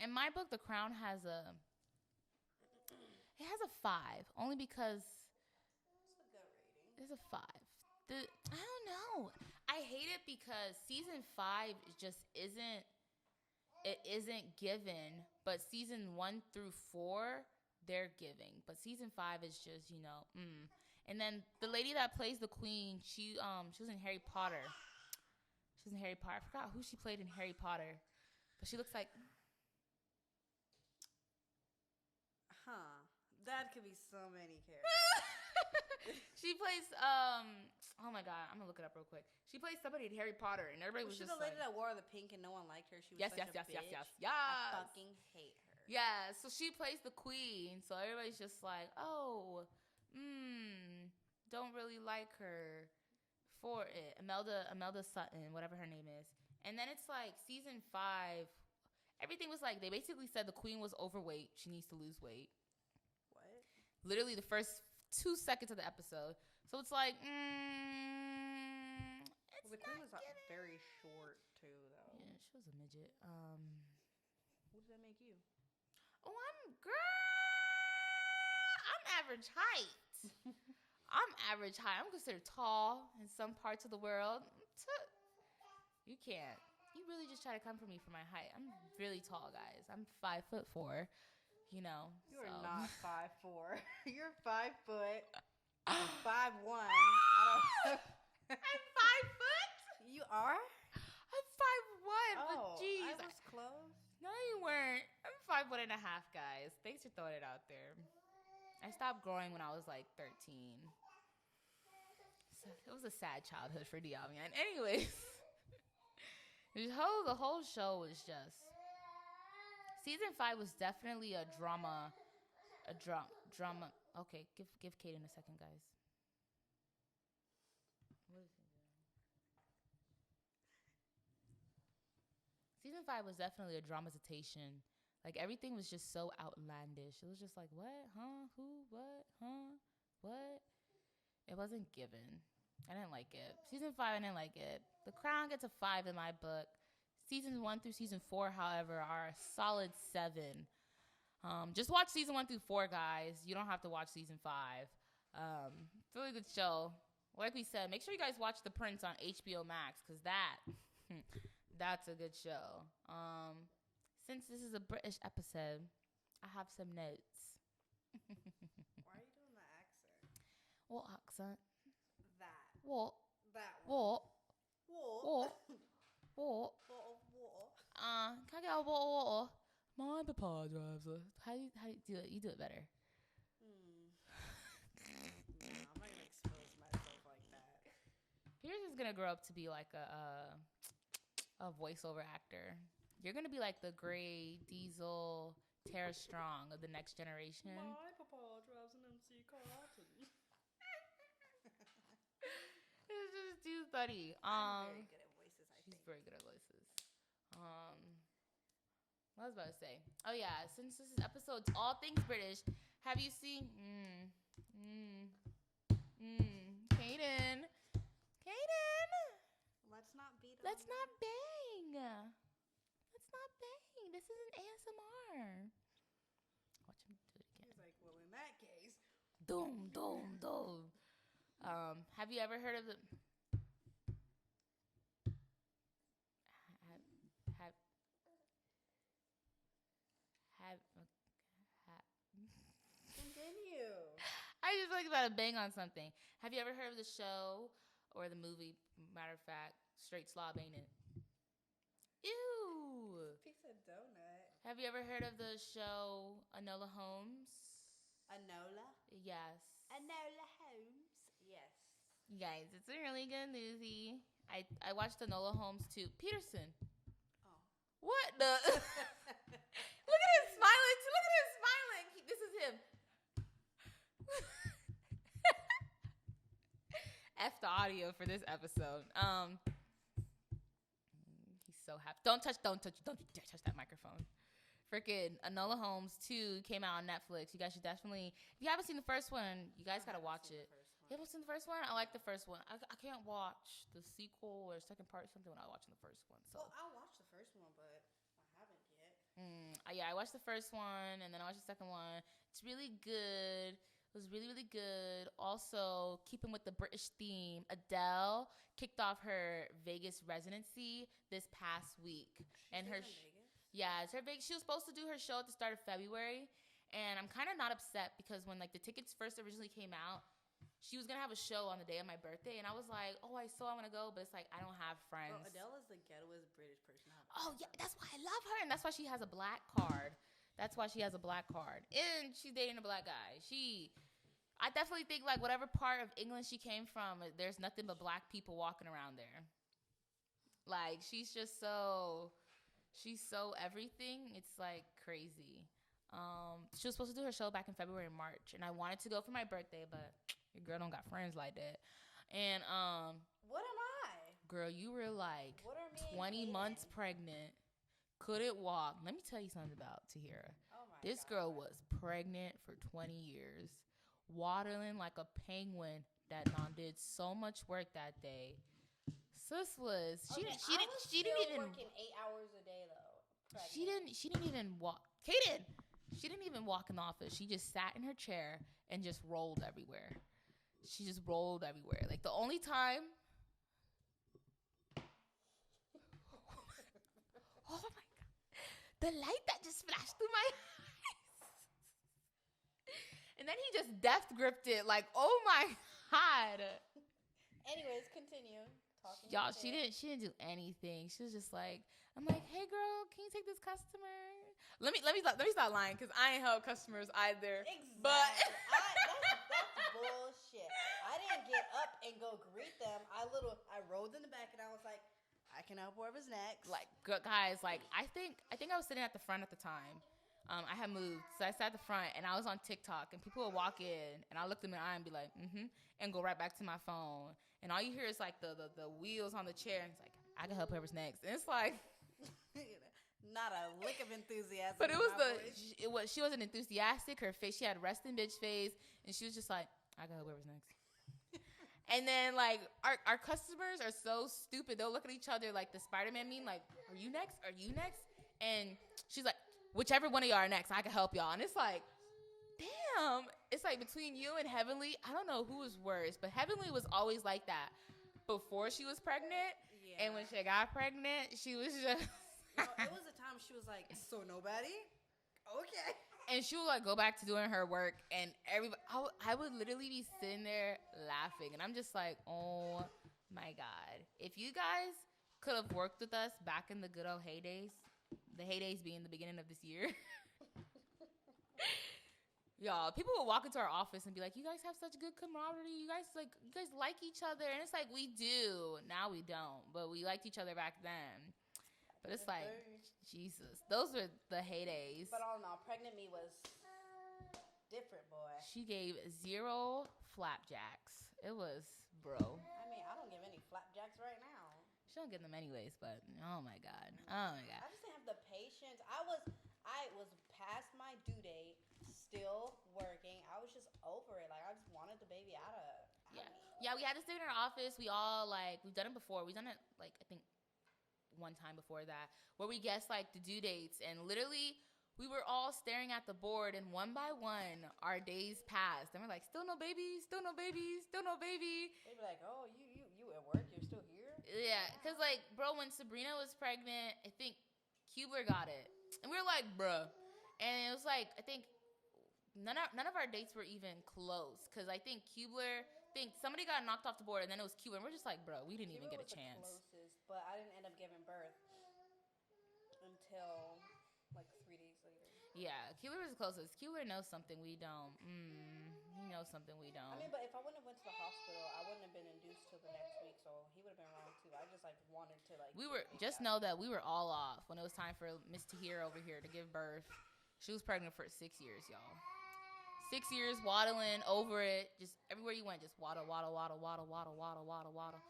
in my book, The Crown has It has a 5, only because It's a good rating. it's a 5. I don't know. I hate it because season 5 just isn't. It isn't given, but season 1 through 4 they're giving. But season 5 is just And then the lady that plays the queen, she was in Harry Potter. She was in Harry Potter. I forgot who she played in Harry Potter, but she looks like. Huh. That could be so many characters. She plays oh my god, I'm gonna look it up real quick. She plays somebody in Harry Potter, and everybody was just the lady that wore the pink and no one liked her. She was yes. I fucking hate her. Yeah, so she plays the queen, so everybody's just like, don't really like her for it. Imelda Sutton, whatever her name is. And then it's like season 5, everything was like, they basically said the queen was overweight, she needs to lose weight. What? Literally the first 2 seconds of the episode. So it's like, the queen was very short too, though. Yeah, she was a midget. What does that make you? Oh, I'm average height. I'm average height. I'm considered tall in some parts of the world. You can't. You really just try to come for me for my height. I'm really tall, guys. I'm 5'4". You know. You are not 5'4". You're 5 foot. 5'1". I don't know. I'm 5 foot. You are? I'm 5'1". Oh, but geez, I was close. No, you weren't. I'm 5'1.5", guys. Thanks for throwing it out there. I stopped growing when I was like 13. So it was a sad childhood for Diavian. Anyways, the whole show was just. Season 5 was definitely a drama. Drama. Okay, give Kaden a second, guys. What is it? Season 5 was definitely a dramatization. Like, everything was just so outlandish. It was just like, what? Huh? Who? What? Huh? What? It wasn't given. I didn't like it. Season 5, I didn't like it. The Crown gets a 5 in my book. Seasons 1 through season 4, however, are a solid 7. Just watch season 1 through 4, guys. You don't have to watch season 5. Really good show. Like we said, make sure you guys watch The Prince on HBO Max, because that's a good show. Since this is a British episode, I have some notes. Why are you doing the accent? What accent? That. What? That one. What? What? Can I get a bottle of water? My papa drives her. How do you do it? You do it better. No, I'm not gonna expose myself like that. Pierce is gonna grow up to be like a voiceover actor. You're gonna be like the Gray Diesel, Tara Strong of the next generation. My papa drives an MC Carlton. It's just too funny. I'm very good at voices, I think. She's very good at voices. What was I about to say? Oh yeah, since this is episodes all things British, have you seen Kaden? Let's not beat on Let's not bang. Let's not bang. This isn't ASMR. Watch him do it again. He's like, well, in that case. Doom. Have you ever heard of the Continue. I just like about to bang on something. Have you ever heard of the show or the movie, matter of fact, Straight Slob, ain't it? Ew. Piece of donut. Have you ever heard of the show Enola Holmes? Enola? Yes. Enola Holmes? Yes. You guys, it's a really good movie. I watched Enola Holmes too. Peterson. Oh. What the? Look at him smiling. This is him. F the audio for this episode. He's so happy. Don't dare touch that microphone. Freaking Enola Holmes 2 came out on Netflix. You guys should definitely, if you haven't seen the first one, you guys gotta watch it. You haven't seen the first one? I like the first one. I can't watch the sequel or second part or something without watching the first one. So Well, I'll watch the first one, but I haven't yet. Yeah, I watched the first one and then I watched the second one. It's really good. It was really, really good. Also, keeping with the British theme, Adele kicked off her Vegas residency this past week. She's And in Vegas? yeah, it's her big. She was supposed to do her show at the start of February, and I'm kind of not upset because when like the tickets first originally came out, she was gonna have a show on the day of my birthday, and I was like, oh, I want to go, but it's like I don't have friends. Bro, Adele is the ghettoest British person. Oh yeah, that's why I love her, and that's why she has a black card. That's why she has a black card, and she's dating a black guy. I definitely think like whatever part of England she came from, there's nothing but black people walking around there. Like she's so everything. It's like crazy. She was supposed to do her show back in February and March, and I wanted to go for my birthday, but your girl don't got friends like that. And what am I? Girl, you were like 20 months pregnant, couldn't walk. Let me tell you something about Tahira. Oh my this God. girl was pregnant for 20 years, waddling like a penguin. That non did so much work that day. Sis was she didn't even working 8 hours a day though. Pregnant. She didn't even walk. Kaden, she didn't even walk in the office. She just sat in her chair and just rolled everywhere. She just rolled everywhere. Like the only time. Oh my God. The light that just flashed through my eyes. And then he just death gripped it. Like, oh my God. Anyways, continue. Y'all, she didn't do anything. She was just like, I'm like, hey girl, can you take this customer? Let me stop lying because I ain't help customers either. Exactly. But that's bullshit. I didn't get up and go greet them. I rolled in the back and I was like, I can help whoever's next. Like guys, like I think I was sitting at the front at the time. I had moved, so I sat at the front and I was on TikTok, and people would walk in, and I looked them in the eye and be like, and go right back to my phone, and all you hear is like the wheels on the chair, and it's like I can help whoever's next, and it's like, not a lick of enthusiasm. But she wasn't enthusiastic. Her face, she had resting bitch face, and she was just like, I can help whoever's next. And then like our customers are so stupid. They'll look at each other like the Spider-Man meme, like, are you next? Are you next? And she's like, whichever one of y'all are next, I can help y'all. And it's like, damn. It's like between you and Heavenly, I don't know who was worse, but Heavenly was always like that before she was pregnant. Yeah. And when she got pregnant, she was just... It was a time she was like, so nobody? Okay. And she would like go back to doing her work, and everybody, I would literally be sitting there laughing, and I'm just like, oh my God. If you guys could have worked with us back in the good old heydays, the heydays being the beginning of this year, y'all, people would walk into our office and be like, you guys have such good camaraderie. You guys like each other. And it's like, we do. Now we don't, but we liked each other back then. But it's like, Jesus, those were the heydays. But all in all, pregnant me was different, boy. She gave 0 flapjacks. It was, bro. I mean, I don't give any flapjacks right now. She don't get them anyways, but oh my God. Oh my God. I just didn't have the patience. I was past my due date, still working. I was just over it. Like, I just wanted the baby out of me. Yeah, we had to stay in our office. We all, like, we've done it before. We've done it, like, I think one time before that, where we guessed like the due dates, and literally we were all staring at the board, and one by one our days passed, and we're like, still no baby, still no baby, still no baby. They'd be like, oh, you at work, you're still here? Yeah, because like, bro, when Sabrina was pregnant, I think Kubler got it, and we were like, bruh, and it was like, I think none of our dates were even close, because I think somebody got knocked off the board, and then it was Kubler, and we're just like, bro, we didn't even get a chance. Closest, but I didn't end up giving birth until like 3 days later. Yeah, Keeler was the closest. Keeler knows something we don't. He knows something we don't. I mean, but if I wouldn't have went to the hospital, I wouldn't have been induced till the next week, so he would have been wrong too. I just like wanted to like. Know that we were all off when it was time for Miss Tahir over here to give birth. She was pregnant for 6 years, y'all. 6 years waddling over it, just everywhere you went, just waddle, waddle, waddle, waddle, waddle, waddle, waddle, waddle.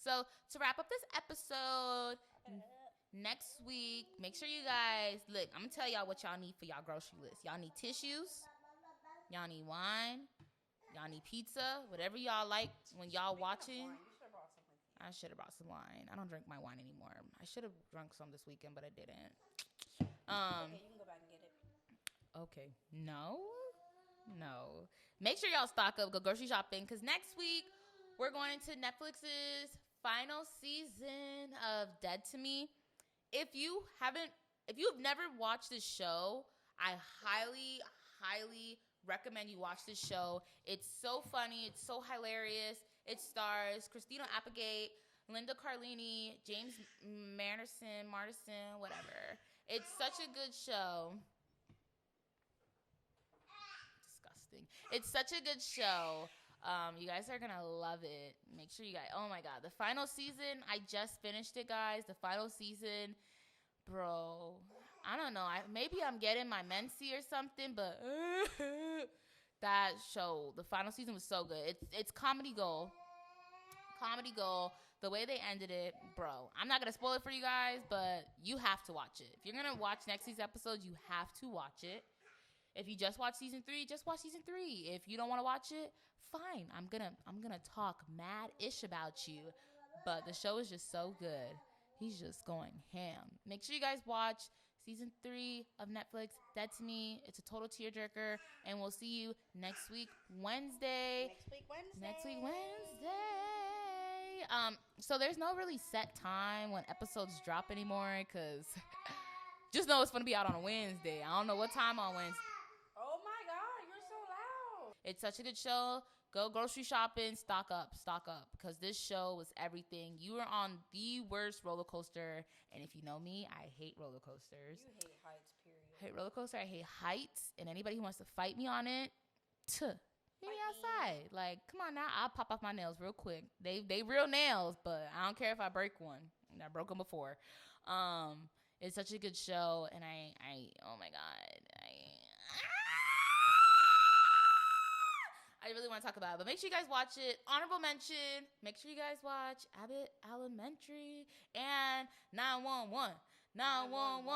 So to wrap up this episode, next week, make sure you guys look. I'm gonna tell y'all what y'all need for y'all grocery list. Y'all need tissues. Y'all need wine. Y'all need pizza. Whatever y'all like when y'all watching. You should have brought something. I I should have brought some wine. I don't drink my wine anymore. I should have drunk some this weekend, but I didn't. Okay, you can go back and get it. Okay. No. Make sure y'all stock up, go grocery shopping, because next week we're going into Netflix's final season of Dead to Me. If you've never watched this show, I highly recommend you watch this show. It's so funny. It's so hilarious. It stars Christina Applegate, Linda Carlini, James Martison, whatever. It's such a good show. Disgusting. It's such a good show. You guys are gonna love it. Make sure you guys. Oh my god, the final season. I just finished it, guys. The final season, bro. I don't know. Maybe I'm getting my Mency or something, but that show, the final season was so good. It's comedy gold. Comedy gold. The way they ended it, bro. I'm not gonna spoil it for you guys, but you have to watch it. If you're gonna watch next season's episodes, you have to watch it. If you just watch season 3, just watch season 3. If you don't want to watch it, fine. I'm gonna talk mad-ish about you, but the show is just so good. He's just going ham. Make sure you guys watch season 3 of Netflix, Dead to Me. It's a total tearjerker, and we'll see you next week Wednesday. Next week Wednesday. So there's no really set time when episodes drop anymore, because just know it's going to be out on a Wednesday. I don't know what time on Wednesday. Oh my God, you're so loud. It's such a good show. Go grocery shopping, stock up, because this show was everything. You are on the worst roller coaster, and if you know me, I hate roller coasters. You hate heights, period. I hate roller coaster. I hate heights, and anybody who wants to fight me on it, meet me outside. Like, come on now, I'll pop off my nails real quick. They real nails, but I don't care if I break one. I broke them before. It's such a good show, and I oh my god, I really want to talk about it, but make sure you guys watch it. Honorable mention, make sure you guys watch Abbott Elementary and 911. 911.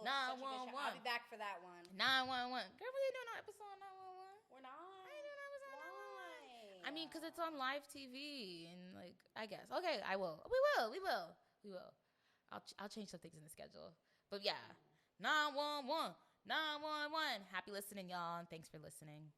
911. I'll be back for that one. 911. Girl, we ain't doing no episode on 911. We're not. I ain't doing no episode on 911. Why? I mean, because it's on live TV, and, like, I guess. Okay, I will. We will. I'll change some things in the schedule. But, yeah. 911. 911. Happy listening, y'all, and thanks for listening.